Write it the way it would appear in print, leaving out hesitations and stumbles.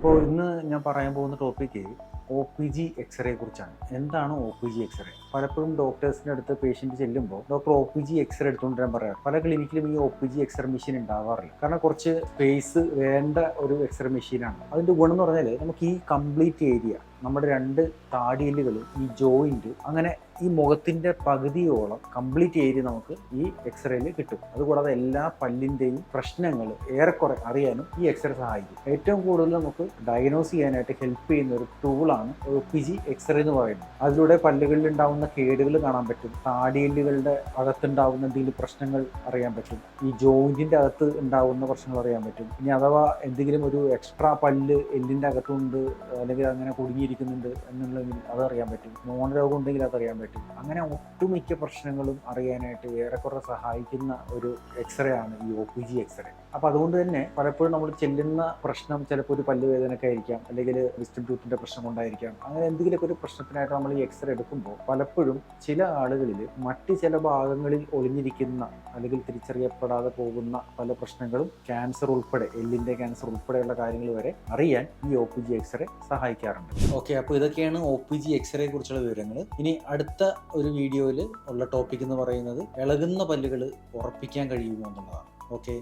അപ്പോൾ ഇന്ന് ഞാൻ പറയാൻ പോകുന്ന ടോപ്പിക്ക് OPG എക്സ്റേ കുറിച്ചാണ്. എന്താണ് OPG എക്സ്റേ? പലപ്പോഴും ഡോക്ടേഴ്സിൻ്റെ അടുത്ത് പേഷ്യൻ്റ് ചെല്ലുമ്പോൾ ഡോക്ടർ OPG എക്സ്റേ എടുത്തുകൊണ്ടിരാൻ പറയാറ്. പല ക്ലിനിക്കിലും ഈ OPG എക്സ്റേ മെഷീൻ ഉണ്ടാവാറില്ല. കാരണം കുറച്ച് സ്പേസ് വേണ്ട ഒരു എക്സ്റേ മെഷീനാണ്. അതിൻ്റെ ഗുണം എന്ന് പറഞ്ഞാൽ നമുക്ക് ഈ കംപ്ലീറ്റ് ഏരിയ, നമ്മുടെ 2 താടിയെല്ലുകൾ, ഈ ജോയിൻറ്റ്, അങ്ങനെ ഈ മുഖത്തിൻ്റെ പകുതിയോളം കംപ്ലീറ്റ് ഏരിയ നമുക്ക് ഈ എക്സ്റേയിൽ കിട്ടും. അതുകൂടാതെ എല്ലാ പല്ലിൻ്റെയും പ്രശ്നങ്ങൾ ഏറെക്കുറെ അറിയാനും ഈ എക്സ്റേ സഹായിക്കും. ഏറ്റവും കൂടുതൽ നമുക്ക് ഡയഗ്നോസ് ചെയ്യാനായിട്ട് ഹെൽപ്പ് ചെയ്യുന്ന ഒരു ടൂളാണ് OPG എക്സ്റേ എന്ന് പറയുന്നത്. അതിലൂടെ പല്ലുകളിൽ ഉണ്ടാവുന്ന കേടുകൾ കാണാൻ പറ്റും, താടിയെല്ലുകളുടെ അകത്തുണ്ടാവുന്ന എന്തെങ്കിലും പ്രശ്നങ്ങൾ അറിയാൻ പറ്റും, ഈ ജോയിൻറ്റിൻ്റെ അകത്ത് ഉണ്ടാവുന്ന പ്രശ്നങ്ങൾ അറിയാൻ പറ്റും. ഇനി അഥവാ എന്തെങ്കിലും ഒരു എക്സ്ട്രാ പല്ല് എല്ലിൻ്റെ അകത്തുണ്ട് അല്ലെങ്കിൽ അങ്ങനെ കുടുങ്ങിയിരിക്കുന്നുണ്ട് എന്നുള്ളതെങ്കിൽ അതറിയാൻ പറ്റും, മോണരോഗം ഉണ്ടെങ്കിൽ അതറിയാൻ പറ്റും. അങ്ങനെ ഒട്ടുമിക്ക പ്രശ്നങ്ങളും അറിയാനായിട്ട് ഏറെക്കുറെ സഹായിക്കുന്ന ഒരു എക്സ്റേ ആണ് ഈ OPG എക്സ്റേ. അപ്പോൾ അതുകൊണ്ട് തന്നെ പലപ്പോഴും നമ്മൾ ചെല്ലുന്ന പ്രശ്നം ചിലപ്പോൾ ഒരു പല്ല് വേദനയൊക്കെ ആയിരിക്കാം, അല്ലെങ്കിൽ വിസ്ഡം ടൂത്തിൻ്റെ പ്രശ്നം കൊണ്ടായിരിക്കാം. അങ്ങനെ എന്തെങ്കിലുമൊക്കെ ഒരു പ്രശ്നത്തിനായിട്ട് നമ്മൾ ഈ എക്സ്റേ എടുക്കുമ്പോൾ പലപ്പോഴും ചില ആളുകളിൽ മറ്റ് ചില ഭാഗങ്ങളിൽ ഒളിഞ്ഞിരിക്കുന്ന അല്ലെങ്കിൽ തിരിച്ചറിയപ്പെടാതെ പോകുന്ന പല പ്രശ്നങ്ങളും, ക്യാൻസർ ഉൾപ്പെടെ, എല്ലിൻ്റെ ക്യാൻസർ ഉൾപ്പെടെയുള്ള കാര്യങ്ങൾ വരെ അറിയാൻ ഈ OPG എക്സ്റേ സഹായിക്കാറുണ്ട്. ഓക്കെ, അപ്പോൾ ഇതൊക്കെയാണ് OPG എക്സ്റേ കുറിച്ചുള്ള വിവരങ്ങൾ. ഇനി അടുത്ത ഒരു വീഡിയോയിൽ ഉള്ള ടോപ്പിക് എന്ന് പറയുന്നത് ഇളകുന്ന പല്ലുകൾ ഉറപ്പിക്കാൻ കഴിയുമോ എന്നുള്ളതാണ്. ഓക്കെ.